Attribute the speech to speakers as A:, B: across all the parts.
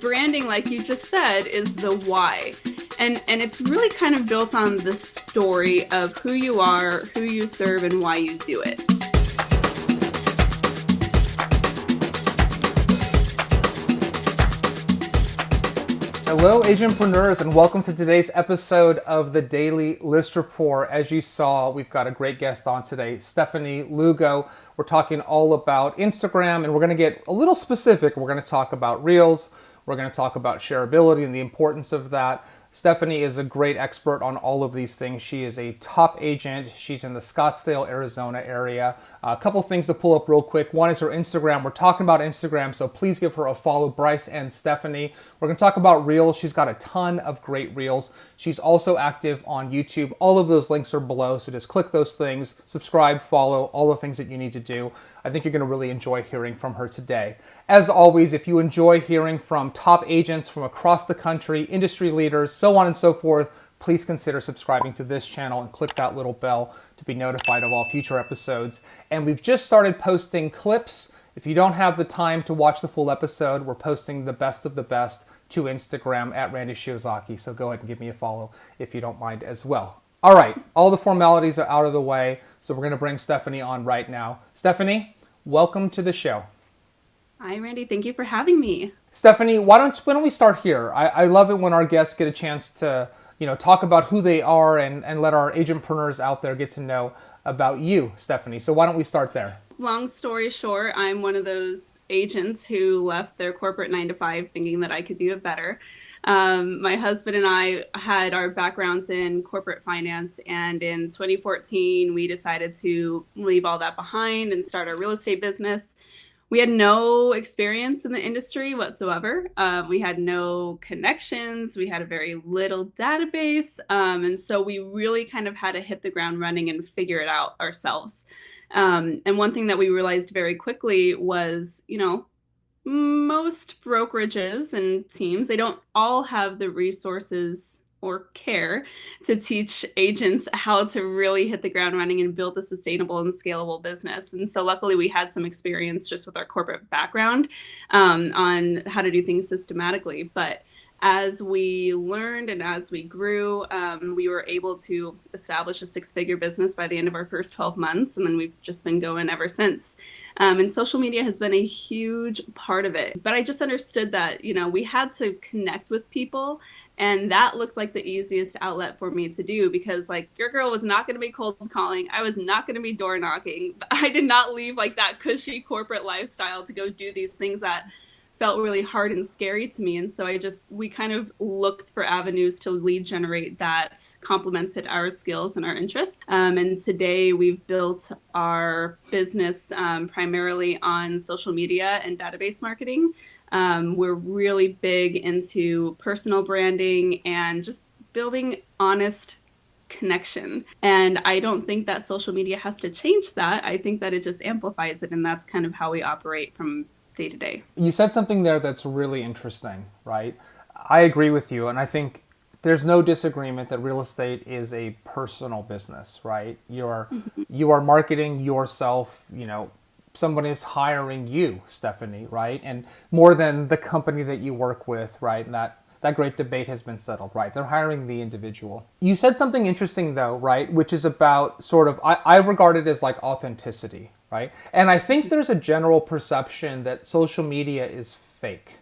A: branding, like you just said, is the why. And it's really kind of built on the story of who you are, who you serve, and why you do it.
B: Hello, agentpreneurs, and welcome to today's episode of the Daily List Report. As you saw, we've got a great guest on today, Stefanie Lugo. We're talking all about Instagram, and we're going to get a little specific. We're going to talk about Reels. We're going to talk about shareability and the importance of that. Stefanie is a great expert on all of these things. She is a top agent. She's in the Scottsdale, Arizona area. A couple things to pull up real quick. One is her Instagram. We're talking about Instagram, so please give her a follow, Bryce and Stefanie. We're going to talk about Reels. She's got a ton of great Reels. She's also active on YouTube. All of those links are below, so just click those things, subscribe, follow, all the things that you need to do. I think you're going to really enjoy hearing from her today. As always, if you enjoy hearing from top agents from across the country, industry leaders, so on and so forth, please consider subscribing to this channel and click that little bell to be notified of all future episodes. And we've just started posting clips. If you don't have the time to watch the full episode, we're posting the best of the best to Instagram at Randy Shiozaki. So go ahead and give me a follow if you don't mind as well. All right, all the formalities are out of the way, so we're going to bring Stefanie on right now. Stefanie, welcome to the show.
A: Hi, Randy. Thank you for having me.
B: Stefanie, why don't we start here? I love it when our guests get a chance to, talk about who they are and let our agentpreneurs out there get to know about you, Stefanie. So why don't we start there?
A: Long story short, I'm one of those agents who left their corporate 9-to-5 thinking that I could do it better. My husband and I had our backgrounds in corporate finance, and in 2014, we decided to leave all that behind and start our real estate business. We had no experience in the industry whatsoever. We had no connections. We had a very little database. And so we really kind of had to hit the ground running and figure it out ourselves. And one thing that we realized very quickly was, most brokerages and teams, they don't all have the resources or care to teach agents how to really hit the ground running and build a sustainable and scalable business. And so luckily we had some experience just with our corporate background on how to do things systematically. But as we learned and as we grew, we were able to establish a 6-figure business by the end of our first 12 months. And then we've just been going ever since. And social media has been a huge part of it. But I just understood that, we had to connect with people. And that looked like the easiest outlet for me to do because your girl was not going to be cold calling. I was not going to be door knocking. I did not leave that cushy corporate lifestyle to go do these things that felt really hard and scary to me. And so we kind of looked for avenues to lead generate that complemented our skills and our interests. And today we've built our business primarily on social media and database marketing. We're really big into personal branding and just building honest connection. And I don't think that social media has to change that. I think that it just amplifies it. And that's kind of how we operate from day to day.
B: You said something there that's really interesting, right? I agree with you. And I think there's no disagreement that real estate is a personal business, right? You are marketing yourself, someone is hiring you, Stefanie, right? And more than the company that you work with, right? And that great debate has been settled, right? They're hiring the individual. You said something interesting though, right? Which is about sort of, I regard it as authenticity, right? And I think there's a general perception that social media is fake.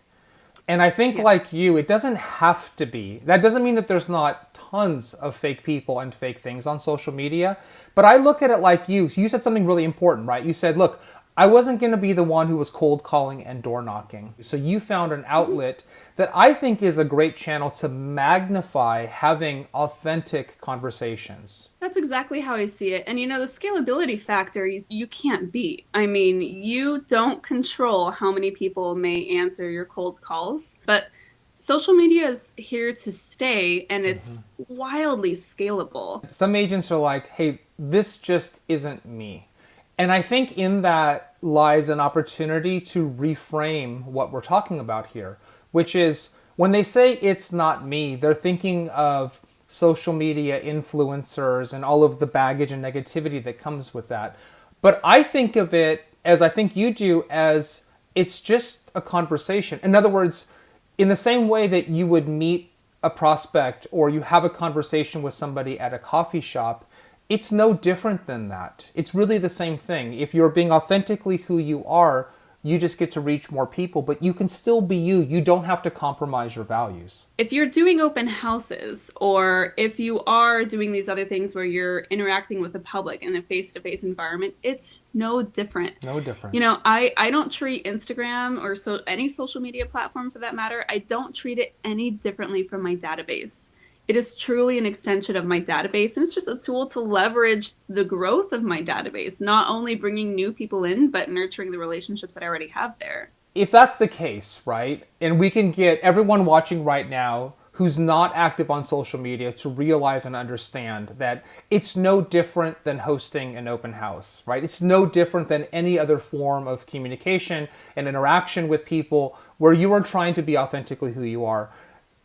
B: And I think like you, it doesn't have to be. That doesn't mean that there's not tons of fake people and fake things on social media. But I look at it like you. So you said something really important, right? You said, look, I wasn't going to be the one who was cold calling and door knocking. So you found an outlet that I think is a great channel to magnify having authentic conversations.
A: That's exactly how I see it. And the scalability factor, you can't beat. I mean, you don't control how many people may answer your cold calls, but social media is here to stay and it's wildly scalable.
B: Some agents are like, hey, this just isn't me. And I think in that lies an opportunity to reframe what we're talking about here, which is when they say it's not me, they're thinking of social media influencers and all of the baggage and negativity that comes with that. But I think of it, as I think you do, as it's just a conversation. In other words, In the same way that you would meet a prospect or you have a conversation with somebody at a coffee shop, it's no different than that. It's really the same thing. If you're being authentically who you are, you just get to reach more people, but you can still be you. You don't have to compromise your values.
A: If you're doing open houses, or if you are doing these other things where you're interacting with the public in a face-to-face environment, it's no different.
B: No different.
A: You know, I don't treat Instagram, or so any social media platform for that matter, I don't treat it any differently from my database. It is truly an extension of my database, and it's just a tool to leverage the growth of my database, not only bringing new people in, but nurturing the relationships that I already have there.
B: If that's the case, right, and we can get everyone watching right now who's not active on social media to realize and understand that it's no different than hosting an open house, right? It's no different than any other form of communication and interaction with people where you are trying to be authentically who you are.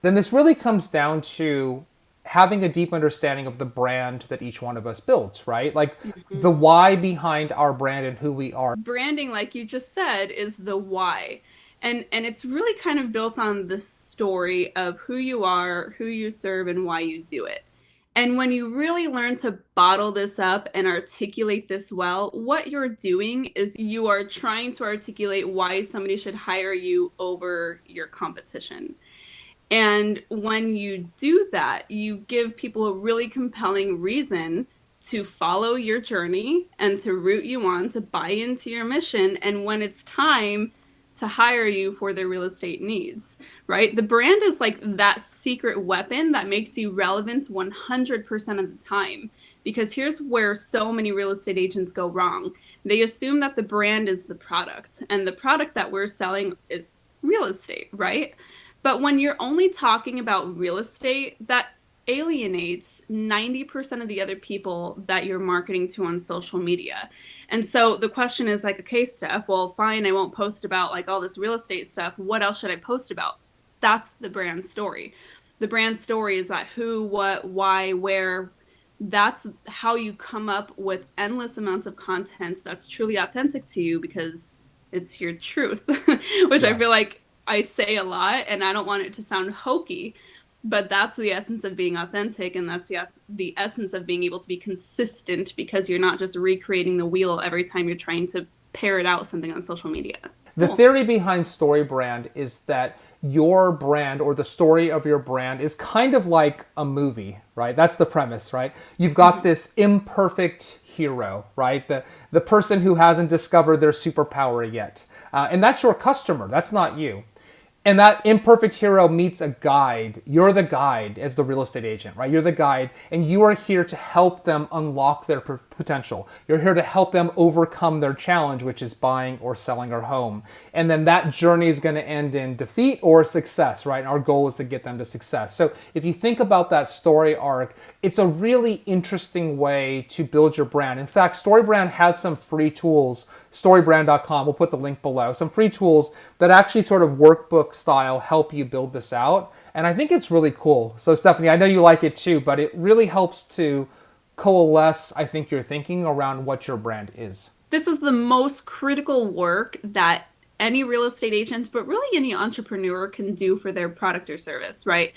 B: Then this really comes down to having a deep understanding of the brand that each one of us builds, right? Like the why behind our brand and who we are.
A: Branding, like you just said, is the why. And it's really kind of built on the story of who you are, who you serve, and why you do it. And when you really learn to bottle this up and articulate this well, what you're doing is you are trying to articulate why somebody should hire you over your competition. And when you do that, you give people a really compelling reason to follow your journey and to root you on, to buy into your mission. And when it's time to hire you for their real estate needs, right? The brand is like that secret weapon that makes you relevant 100% of the time. Because here's where so many real estate agents go wrong. They assume that the brand is the product, and the product that we're selling is real estate, right? But when you're only talking about real estate, that alienates 90% of the other people that you're marketing to on social media. And so the question is like, okay, Steph, well, fine, I won't post about like all this real estate stuff. What else should I post about? That's the brand story. The brand story is that who, what, why, where. That's how you come up with endless amounts of content that's truly authentic to you because it's your truth, which I feel
B: Yes.
A: like I say a lot, and I don't want it to sound hokey, but that's the essence of being authentic, and that's the essence of being able to be consistent because you're not just recreating the wheel every time you're trying to parrot out something on social media.
B: The
A: Cool.
B: theory behind story brand is that your brand or the story of your brand is kind of like a movie, right? That's the premise, right? You've got this imperfect hero, right? The person who hasn't discovered their superpower yet. And that's your customer. That's not you. And that imperfect hero meets a guide. You're the guide as the real estate agent, right? You're the guide, and you are here to help them unlock their potential. You're here to help them overcome their challenge, which is buying or selling their home. And then that journey is going to end in defeat or success, right? And our goal is to get them to success. So if you think about that story arc, it's a really interesting way to build your brand. In fact, StoryBrand has some free tools, storybrand.com. We'll put the link below. Some free tools that actually sort of workbook style help you build this out. And I think it's really cool. So Stefanie, I know you like it too, but it really helps to coalesce, I think, your thinking around what your brand is.
A: This is the most critical work that any real estate agent, but really any entrepreneur can do for their product or service, right?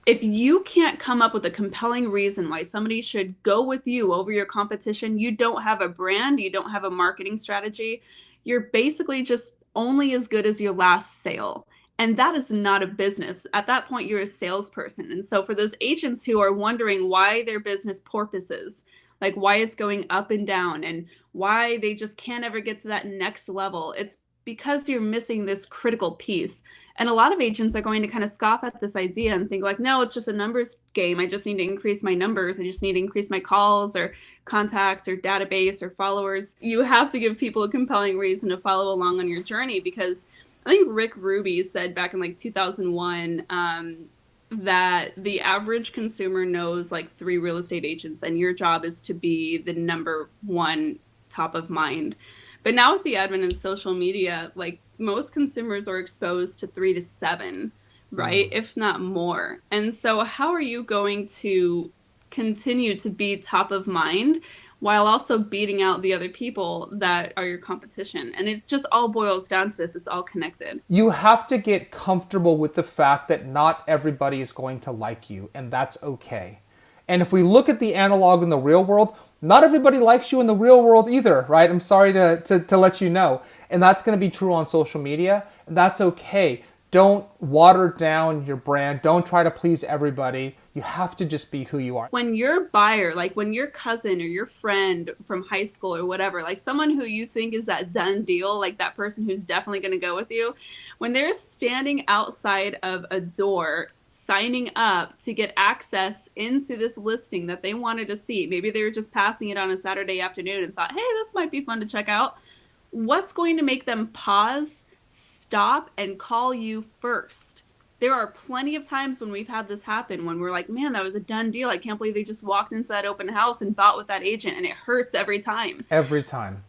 A: If you can't come up with a compelling reason why somebody should go with you over your competition, you don't have a brand, you don't have a marketing strategy, you're basically just only as good as your last sale. And that is not a business. At that point, you're a salesperson. And so for those agents who are wondering why their business porpoises, like why it's going up and down and why they just can't ever get to that next level, it's because you're missing this critical piece. And a lot of agents are going to kind of scoff at this idea and think like, no, it's just a numbers game. I just need to increase my numbers. I just need to increase my calls or contacts or database or followers. You have to give people a compelling reason to follow along on your journey because I think Rick Ruby said back in like 2001 that the average consumer knows like three real estate agents, and your job is to be the number one top of mind. But now with the advent of social media, like most consumers are exposed to three to seven, right? If not more. And so how are you going to continue to be top of mind while also beating out the other people that are your competition. And it just all boils down to this. It's all connected.
B: You have to get comfortable with the fact that not everybody is going to like you, and that's okay. And if we look at the analog in the real world, not everybody likes you in the real world either, right? I'm sorry to let you know. And that's going to be true on social media, and that's okay. Don't water down your brand. Don't try to please everybody. You have to just be who you are.
A: When your buyer, like when your cousin or your friend from high school or whatever, like someone who you think is that done deal, like that person who's definitely going to go with you, when they're standing outside of a door signing up to get access into this listing that they wanted to see, maybe they were just passing it on a Saturday afternoon and thought, hey, this might be fun to check out. What's going to make them pause, stop, and call you first? There are plenty of times when we've had this happen when we're like, man, that was a done deal. I can't believe they just walked into that open house and bought with that agent, and it hurts every time.
B: Every time.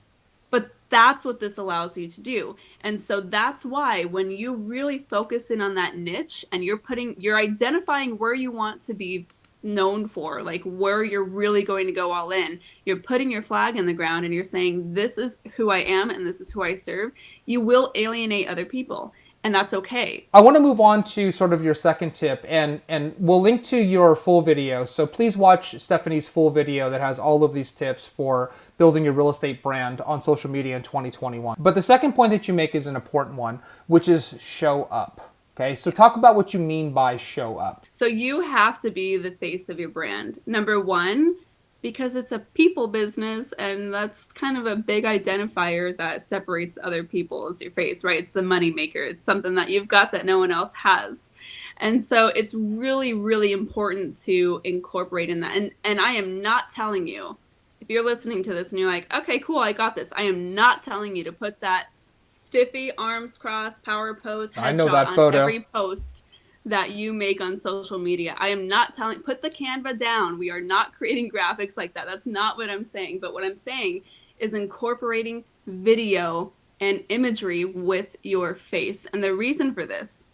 A: But that's what this allows you to do. And so that's why when you really focus in on that niche and you're identifying where you want to be known for, like where you're really going to go all in, you're putting your flag in the ground and you're saying, this is who I am and this is who I serve, you will alienate other people. And that's okay.
B: I want to move on to sort of your second tip, and we'll link to your full video. So please watch Stefanie's full video that has all of these tips for building your real estate brand on social media in 2021. But the second point that you make is an important one, which is show up. Okay, so talk about what you mean by show up.
A: So you have to be the face of your brand. Number one, because it's a people business, and that's kind of a big identifier that separates other people as your face, right? It's the money maker. It's something that you've got that no one else has. And so it's really, really important to incorporate in that. And I am not telling you, if you're listening to this and you're like, okay, cool, I got this. I am not telling you to put that stiffy, arms crossed, power pose headshot on every post that you make on social media. I am not telling, put the Canva down. We are not creating graphics like that. That's not what I'm saying. But what I'm saying is incorporating video and imagery with your face. And the reason for this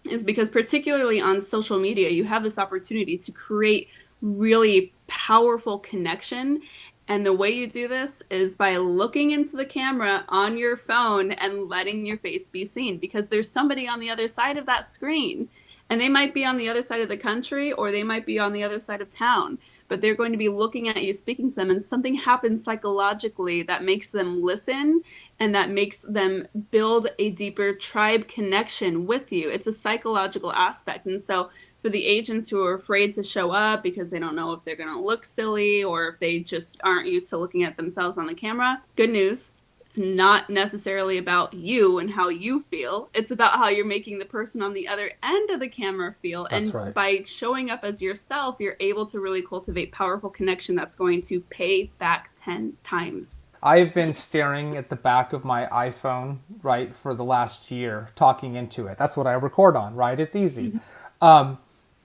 A: is because particularly on social media, you have this opportunity to create really powerful connection. And the way you do this is by looking into the camera on your phone and letting your face be seen, because there's somebody on the other side of that screen. And they might be on the other side of the country, or they might be on the other side of town, but they're going to be looking at you, speaking to them, and something happens psychologically that makes them listen and that makes them build a deeper tribe connection with you. It's a psychological aspect. And so for the agents who are afraid to show up because they don't know if they're going to look silly or if they just aren't used to looking at themselves on the camera, good news. It's not necessarily about you and how you feel. It's about how you're making the person on the other end of the camera feel.
B: That's
A: and
B: right.
A: By showing up as yourself, you're able to really cultivate powerful connection that's going to pay back 10 times.
B: I've been staring at the back of my iPhone, right, for the last year, talking into it. That's what I record on, right? It's easy. And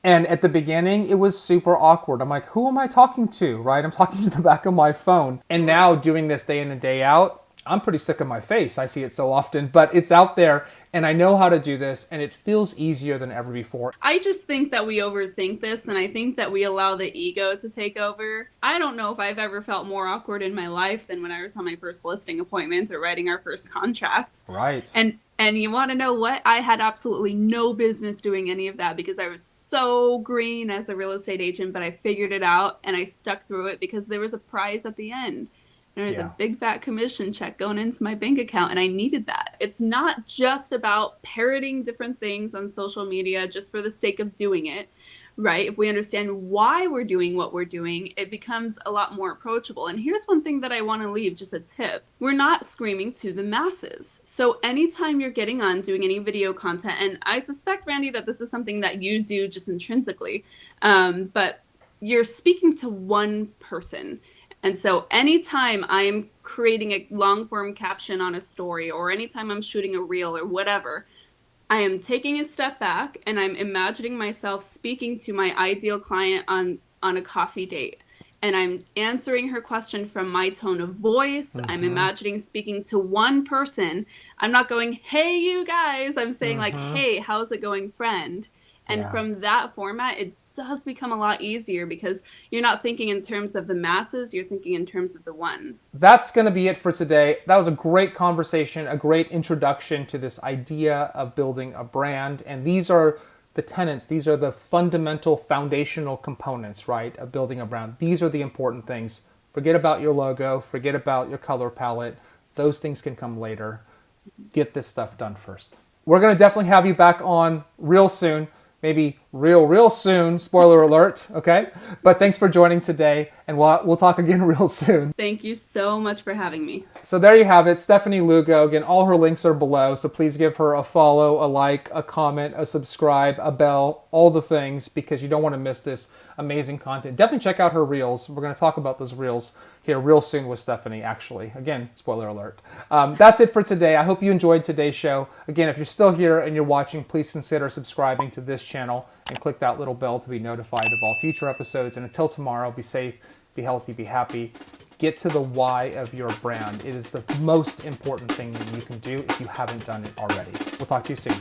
B: at the beginning, it was super awkward. I'm like, who am I talking to, right? I'm talking to the back of my phone. And now doing this day in and day out, I'm pretty sick of my face. I see it so often, but it's out there and I know how to do this and it feels easier than ever before.
A: I just think that we overthink this, and I think that we allow the ego to take over. I don't know if I've ever felt more awkward in my life than when I was on my first listing appointment or writing our first contract.
B: Right.
A: And you want to know what? I had absolutely no business doing any of that because I was so green as a real estate agent, but I figured it out and I stuck through it because there was a prize at the end. There was a big fat commission check going into my bank account, and I needed that. It's not just about parroting different things on social media just for the sake of doing it, right? If we understand why we're doing what we're doing, it becomes a lot more approachable. And here's one thing that I want to leave, just a tip. We're not screaming to the masses. So anytime you're getting on doing any video content, and I suspect, Randy, that this is something that you do just intrinsically, but you're speaking to one person. And so anytime I'm creating a long form caption on a story, or anytime I'm shooting a reel or whatever, I am taking a step back and I'm imagining myself speaking to my ideal client on a coffee date. And I'm answering her question from my tone of voice. I'm imagining speaking to one person. I'm not going, hey, you guys. I'm saying like, hey, how's it going, friend? And
B: Yeah.
A: from that format, it does become a lot easier because you're not thinking in terms of the masses, you're thinking in terms of the one.
B: That's going to be it for today. That was a great conversation, a great introduction to this idea of building a brand. And these are the tenets, these are the fundamental foundational components, right, of building a brand. These are the important things. Forget about your logo, forget about your color palette. Those things can come later. Get this stuff done first. We're going to definitely have you back on real soon. Maybe real soon. Spoiler alert, okay? But thanks for joining today, and we'll talk again real soon.
A: Thank you so much for having me.
B: So there you have it, Stefanie Lugo. Again, all her links are below, so please give her a follow, a like, a comment, a subscribe, a bell, all the things, because you don't want to miss this amazing content. Definitely check out her reels. We're going to talk about those reels here real soon with Stefanie, actually. Again, spoiler alert. That's it for today. I hope you enjoyed today's show. Again, if you're still here and you're watching, please consider subscribing to this channel and click that little bell to be notified of all future episodes. And until tomorrow, be safe, be healthy, be happy. Get to the why of your brand. It is the most important thing that you can do if you haven't done it already. We'll talk to you soon.